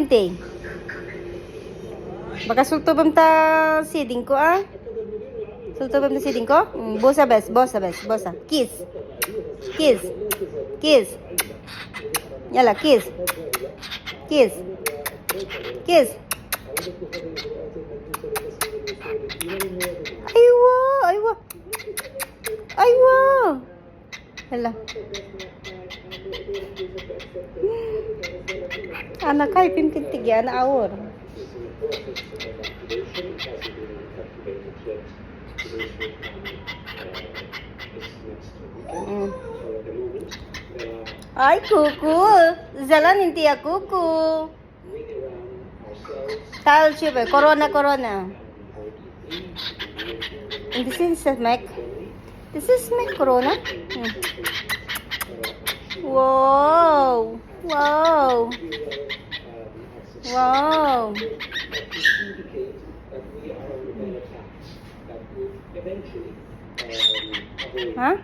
20. Baka sultubam ta seeding ko, ah. Sultubam ta seeding ko. Bosa bes, bosa bes, bosa. Kiss. Kiss. Kiss. Yala, kiss. Kiss. Kiss. Aywa, aywa. Aywa. Hala. Anak kay pimpintig yan, awor. Ay, kuku. Zalan hindi ya kuku. Tal siya corona, corona. And this is Mac. This is Mac corona. Wow. Wow. Wow. Huh?